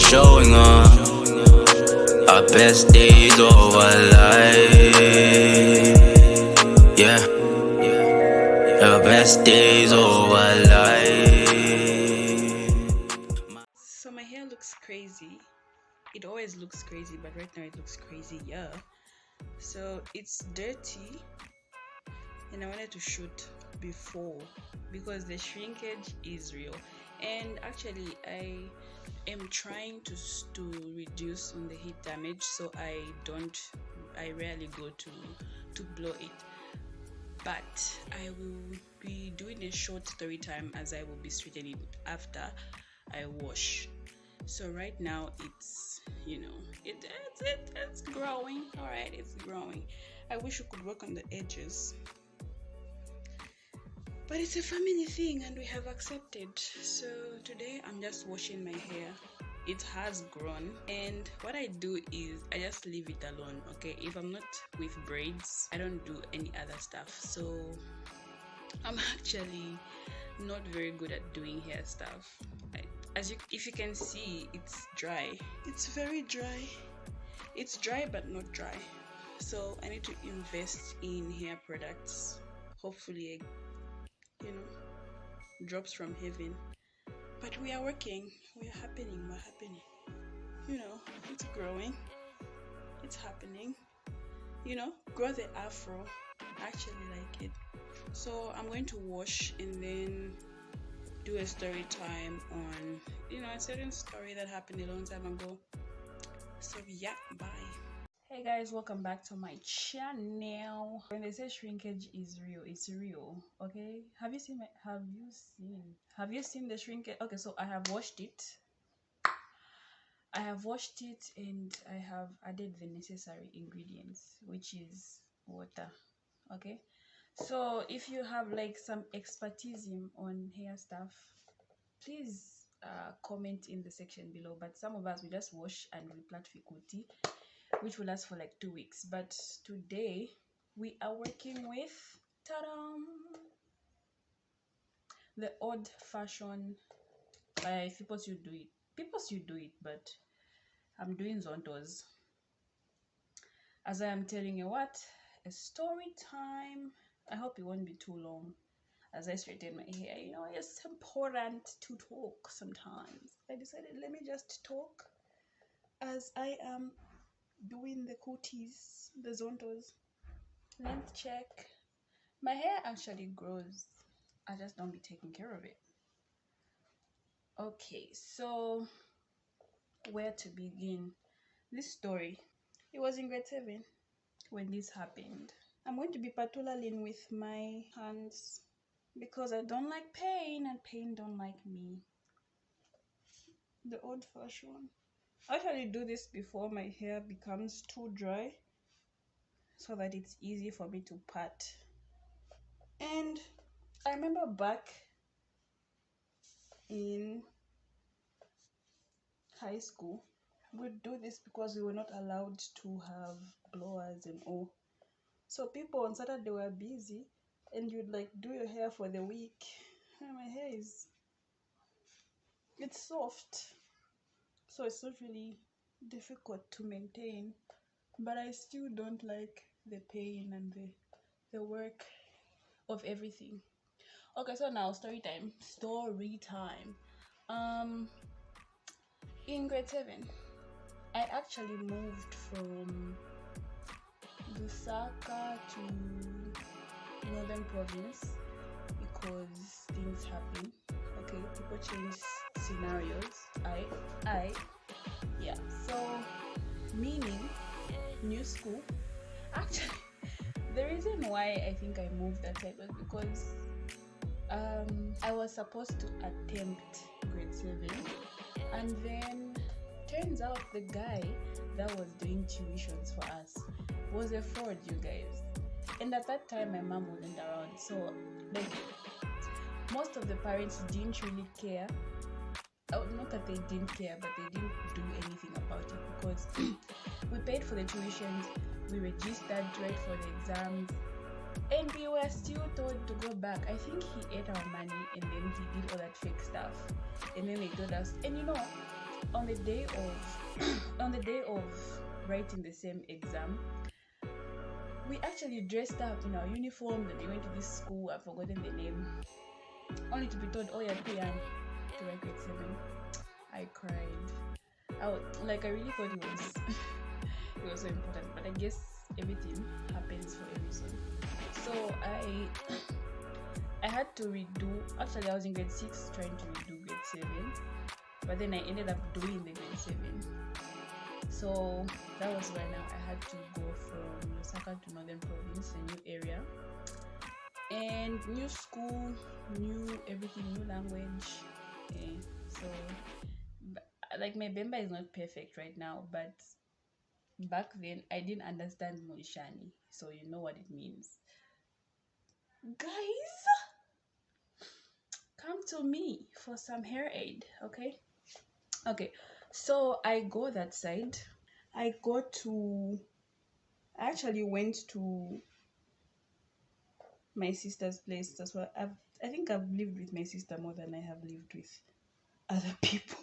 showing up. Our best days of our life. Yeah, our best days of our life. So my hair looks crazy. It always looks crazy, but right now it looks crazy, yeah. So it's dirty, and I wanted to shoot before because the shrinkage is real. And actually, I am trying to reduce on the heat damage, so I rarely go to blow it. But I will be doing a short story time as I will be straightening it after I wash. So right now it's, it's growing. All right, it's growing. I wish we could work on the edges, but it's a family thing and we have accepted. So today I'm just washing my hair. It has grown, and what I do is I just leave it alone. Okay, if I'm not with braids, I don't do any other stuff. So I'm actually not very good at doing hair stuff. If you can see, it's dry. It's very dry. It's dry but not dry. So I need to invest in hair products. Hopefully, drops from heaven. But we are working. We're happening. It's growing. It's happening. Grow the afro. I actually like it. So I'm going to wash and then do a story time on a certain story that happened a long time ago. So yeah, bye. Hey guys, welcome back to my channel. When they say shrinkage is real, it's real. Okay, have you seen the shrinkage? Okay, so I have washed it and I have added the necessary ingredients, which is water. Okay, so if you have like some expertise on hair stuff, please comment in the section below. But some of us, we just wash and we plait fikuti, which will last for like 2 weeks. But today we are working with the old fashion. People should do it, but I'm doing ZONTOZ. As I am telling you a story time. I hope it won't be too long as I straighten my hair. It's important to talk sometimes. I decided, let me just talk as I am doing the cuties, the ZONTOZ. Length check. My hair actually grows. I just don't be taking care of it. Okay, so where to begin? This story. It was in grade 7 when this happened. I'm going to be particularly with my hands because I don't like pain and pain don't like me. The old fashioned. I actually do this before my hair becomes too dry so that it's easy for me to part. And I remember back in high school, we'd do this because we were not allowed to have blowers and all. So people on Saturday were busy and you'd like do your hair for the week. And my hair it's soft, so it's not really difficult to maintain, but I still don't like the pain and the work of everything. Okay, so now story time. In grade 7 I actually moved from Lusaka to Northern Province because things happen. Okay, people change scenarios. Yeah, so meaning new school. Actually, the reason why I think I moved that side was because I was supposed to attempt grade 7, and then turns out the guy that was doing tuitions for us was a fraud, you guys. And at that time my mom wasn't around, so like most of the parents didn't really care. Not that they didn't care, but they didn't do anything about it because we paid for the tuitions, we registered right for the exams, and we were still told to go back. I think he ate our money and then he did all that fake stuff, and then they told us. And on the day of on the day of writing the same exam, we actually dressed up in our uniforms and we went to this school. I've forgotten the name, only to be told, oh, you're too young to write grade 7. I cried. I really thought it was it was so important, but I guess everything happens for a reason. So I had to redo. Actually, I was in grade 6 trying to redo grade 7, but then I ended up doing the grade 7. So that was why now I had to go from Lusaka to Northern Province, a new area, and new school, new everything, new language. So like my Bemba is not perfect right now, but back then I didn't understand Moishani, so you know what it means. Guys, come to me for some hair aid, okay? Okay, so I go that side. I actually went to my sister's place. That's why I think I've lived with my sister more than I have lived with other people.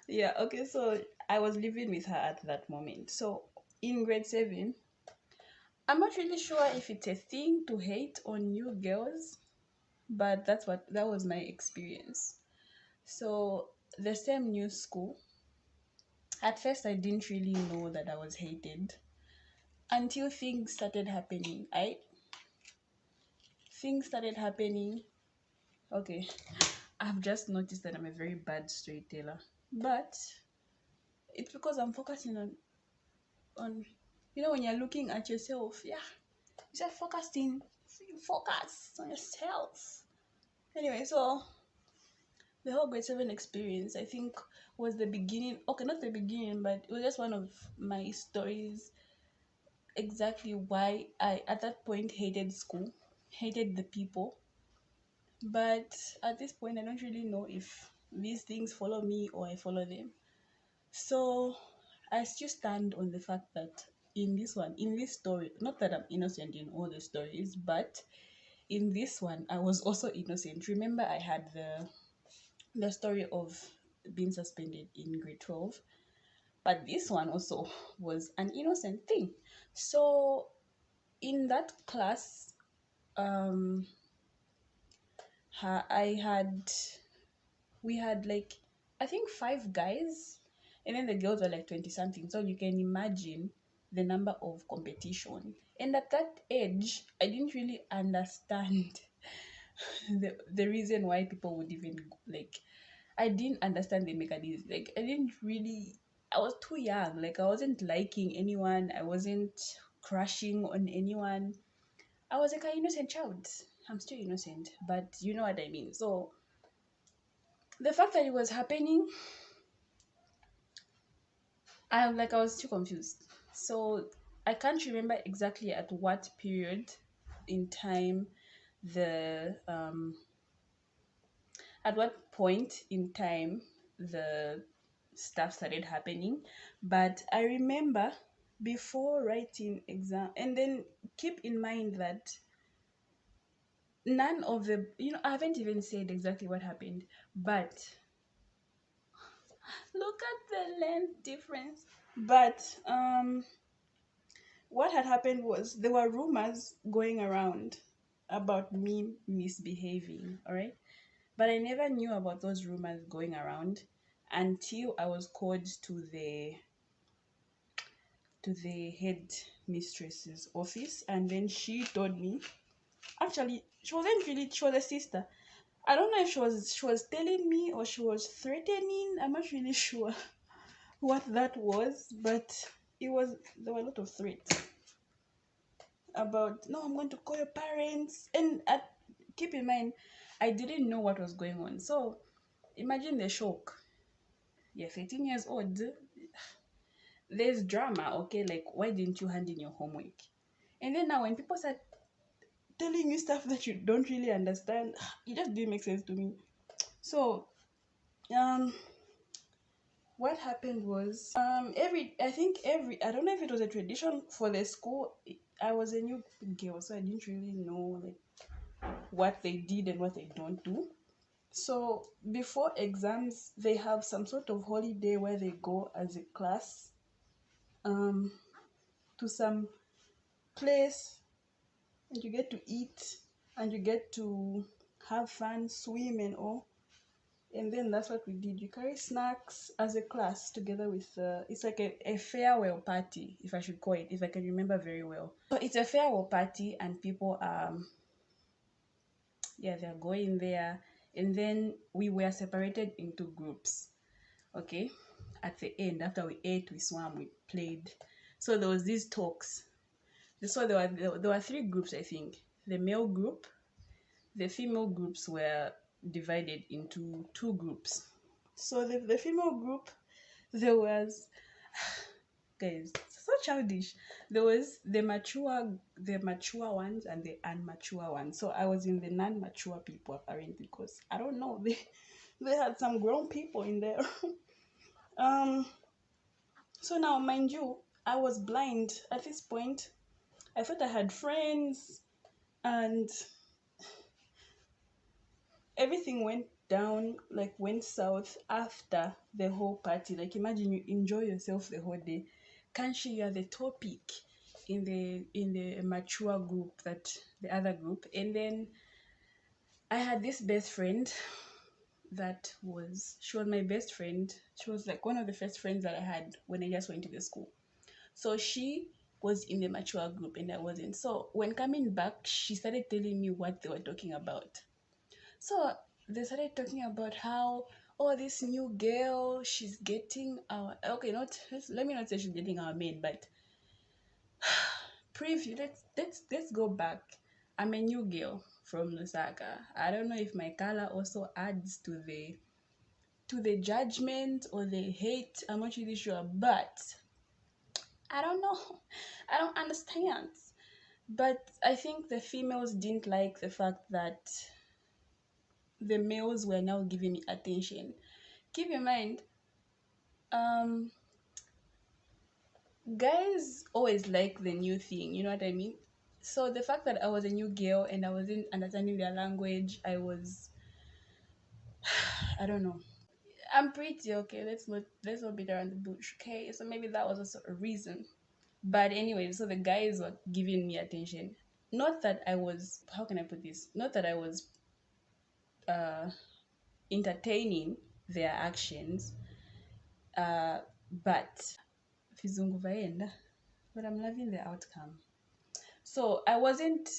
Yeah, okay, so I was living with her at that moment. So in grade 7, I'm not really sure if it's a thing to hate on you girls, but that was my experience. So the same new school, at first I didn't really know that I was hated until things started happening. Things started happening. Okay, I've just noticed that I'm a very bad storyteller, but it's because I'm focusing on when you're looking at yourself. Yeah, you said focusing. Focus on yourself. Anyway, so the whole grade 7 experience, I think, was the beginning. Okay, not the beginning, but it was just one of my stories. Exactly why I at that point hated school, hated the people. But at this point, I don't really know if these things follow me or I follow them. So I still stand on the fact that in this story, not that I'm innocent in all the stories, but in this one, I was also innocent. Remember, I had the story of being suspended in grade 12, but this one also was an innocent thing. So in that class, um, I had we had like I think 5 guys, and then the girls were like 20 something. So you can imagine the number of competition. And at that age, I didn't really understand the reason why people would even like. I didn't understand the mechanism. Like I didn't really. I was too young. Like I wasn't liking anyone. I wasn't crushing on anyone. I was like an innocent child. I'm still innocent, but you know what I mean. So the fact that it was happening, I was too confused. So I can't remember exactly at what period in time the at what point in time the stuff started happening, but I remember before writing exam, and then keep in mind that none of the I haven't even said exactly what happened, but look at the length difference. But what had happened was there were rumors going around about me misbehaving, all right? But I never knew about those rumors going around until I was called to the head mistress's office, and then she told me. Actually, she wasn't really. She was a sister. I don't know if she was telling me or she was threatening. I'm not really sure what that was, but there were a lot of threats about, no, I'm going to call your parents. And keep in mind, I didn't know what was going on. So imagine the shock. You're 13 years old. There's drama, okay? Like, why didn't you hand in your homework? And then now when people start telling you stuff that you don't really understand, it just didn't make sense to me. So, what happened was, I don't know if it was a tradition for the school. I was a new girl, so I didn't really know like what they did and what they don't do. So before exams, they have some sort of holiday where they go as a class um, to some place, and you get to eat and you get to have fun, swim and all. And then that's what we did. You carry snacks as a class together with it's like a farewell party, if I should call it, if I can remember very well. So it's a farewell party, and people yeah, they're going there. And then we were separated into groups. Okay, at the end, after we ate, we swam, we played. So there was these talks. So there were three groups, I think. The male group, the female groups were divided into two groups. So the female group, there was, guys, so childish. There was the mature ones and the unmature ones. So I was in the non-mature people apparently, because I don't know, they had some grown people in there. um so now, mind you, I was blind at this point. I thought I had friends, and everything went down, like went south after the whole party. Like, imagine you enjoy yourself the whole day. Can't you are the topic in the mature group, that the other group. And then I had this best friend that was she was my best friend. She was like one of the first friends that I had when I just went to the school. So she was in the mature group and I wasn't. So when coming back, she started telling me what they were talking about. So they started talking about how, oh, this new girl, she's getting our, okay, not, let me not say she's getting our maid, but preview, let's go back. I'm a new girl from Lusaka. I don't know if my color also adds to the judgment or the hate. I'm not really sure, but I don't know. I don't understand. But I think the females didn't like the fact that the males were now giving me attention. Keep in mind, um, guys always like the new thing, you know what I mean? So the fact that I was a new girl and I wasn't understanding their language, I don't know. I'm pretty okay. Let's not beat around the bush, okay? So maybe that was also a reason. But anyway, so the guys were giving me attention. Not that I was, how can I put this? Not that I was uh entertaining their actions, but Fizungu vaenda, but I'm loving the outcome. So I wasn't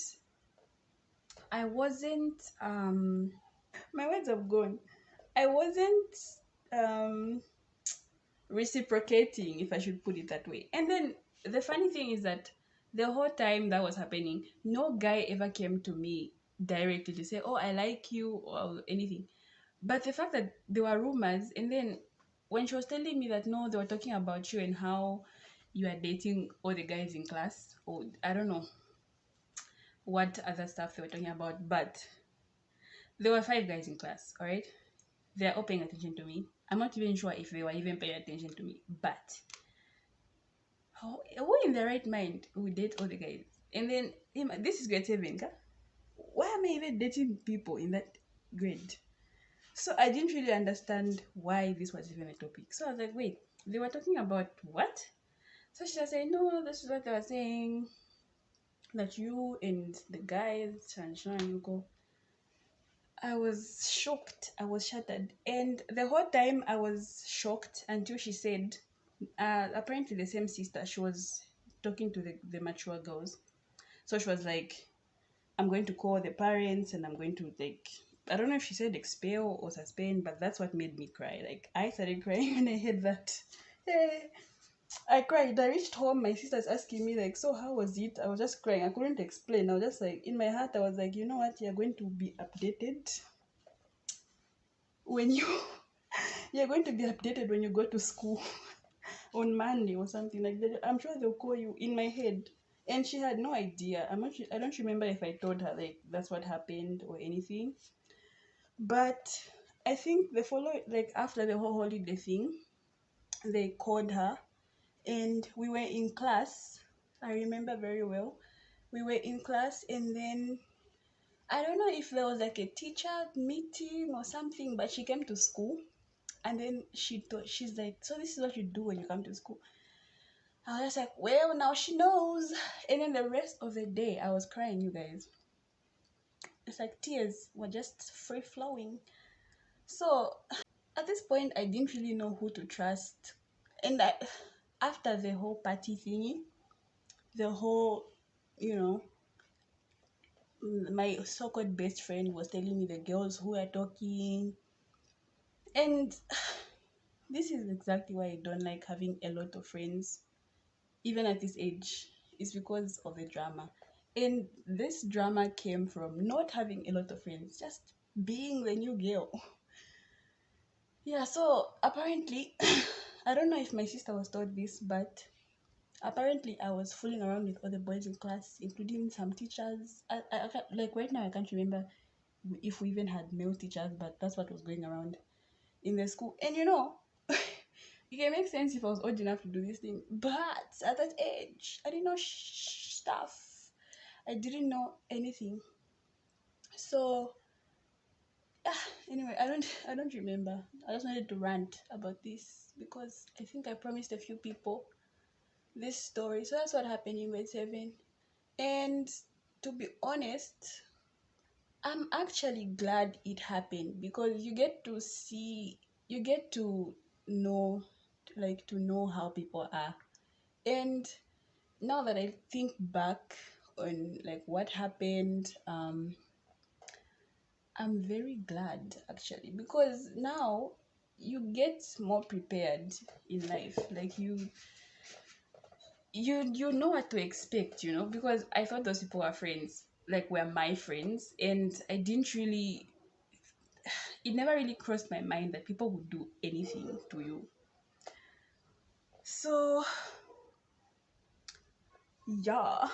my words have gone. I wasn't um reciprocating, if I should put it that way. And then the funny thing is that the whole time that was happening, no guy ever came to me directly to say, oh, I like you or anything. But the fact that there were rumors, and then when she was telling me that no, they were talking about you and how you are dating all the guys in class, or I don't know what other stuff they were talking about, but there were 5 guys in class, all right? They're all paying attention to me. I'm not even sure if they were even paying attention to me, but who in the right mind would date all the guys? And then this is grade 7, ka? Why am I even dating people in that grade? So I didn't really understand why this was even a topic. So I was like, wait, they were talking about what? So she was saying, no, this is what they were saying, that you and the guys, Shanshan, you go. I was shocked. I was shattered. And the whole time I was shocked until she said, apparently the same sister, she was talking to the mature girls. So she was like, I'm going to call the parents and I'm going to, like, I don't know if she said expel or suspend, but that's what made me cry. Like, I started crying when I heard that. Hey, I cried. I reached home. My sister's asking me, like, so how was it? I was just crying. I couldn't explain. I was just like, in my heart, I was like, you know what? You're going to be updated when you you're going to be updated when you go to school on Monday or something like that. I'm sure they'll call you, in my head. And she had no idea. I don't remember if I told her like that's what happened or anything. But I think the follow like after the whole holiday thing, they called her and we were in class. I remember very well. We were in class and then I don't know if there was like a teacher meeting or something, but she came to school and then she's like, so this is what you do when you come to school. I was just like, well, now she knows. And then the rest of the day I was crying, you guys. It's like tears were just free flowing. So at this point I didn't really know who to trust. And after the whole party thingy, the whole, you know, my so-called best friend was telling me the girls who are talking, and this is exactly why I don't like having a lot of friends even at this age. It's because of the drama, and this drama came from not having a lot of friends, just being the new girl. Yeah, so apparently I don't know if my sister was taught this, but apparently I was fooling around with other boys in class, including some teachers. I can't, like right now I can't remember if we even had male teachers, but that's what was going around in the school. And you know, it can make sense if I was old enough to do this thing, but at that age I didn't know stuff. I didn't know anything. So anyway, I don't remember. I just wanted to rant about this because I think I promised a few people this story. So that's what happened in grade 7. And to be honest, I'm actually glad it happened because you get to know, like, to know how people are. And now that I think back on like what happened, I'm very glad actually, because now you get more prepared in life. Like you know what to expect, you know, because I thought those people were friends, like were my friends, and I didn't really, it never really crossed my mind that people would do anything to you. So yeah,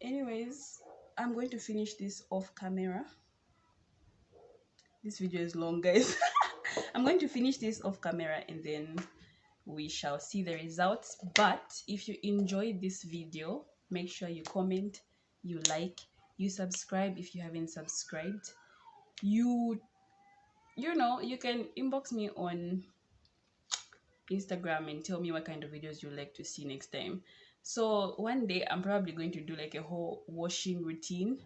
anyways, I'm going to finish this off camera. This video is long, guys. I'm going to finish this off camera and then we shall see the results. But if you enjoyed this video, make sure you comment, you like, you subscribe if you haven't subscribed. You know, you can inbox me on Instagram and tell me what kind of videos you'd like to see next time. So one day I'm probably going to do like a whole washing routine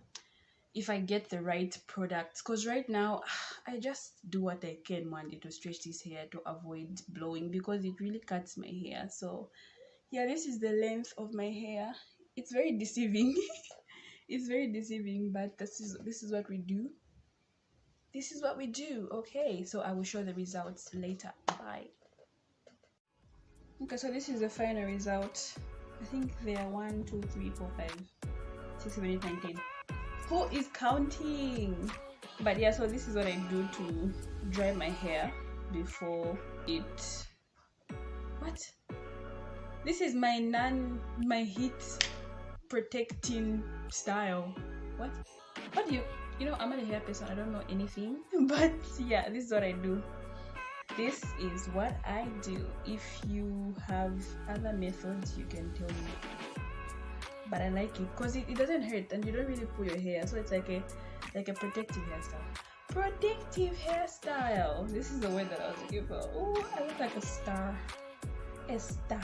if I get the right products, because right now I just do what I can one day to stretch this hair to avoid blowing because it really cuts my hair. So yeah, this is the length of my hair. It's very deceiving. It's very deceiving, but this is what we do. This is what we do. Okay, so I will show the results later. Bye. Okay, so this is the final result. I think there are 1 2 3 4 5 6 7 8 9 10. Who is counting? But yeah, so this is what I do to dry my hair before it. What? This is my heat protecting style. What do you know, I'm not a hair person, I don't know anything. But yeah, this is what I do. This is what I do. If you have other methods, you can tell me. But I like it because it doesn't hurt and you don't really pull your hair, so it's like a protective hairstyle. Protective hairstyle. This is the word that I was looking for. Oh, I look like a star. A star.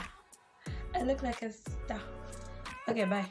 I look like a star. Okay, bye.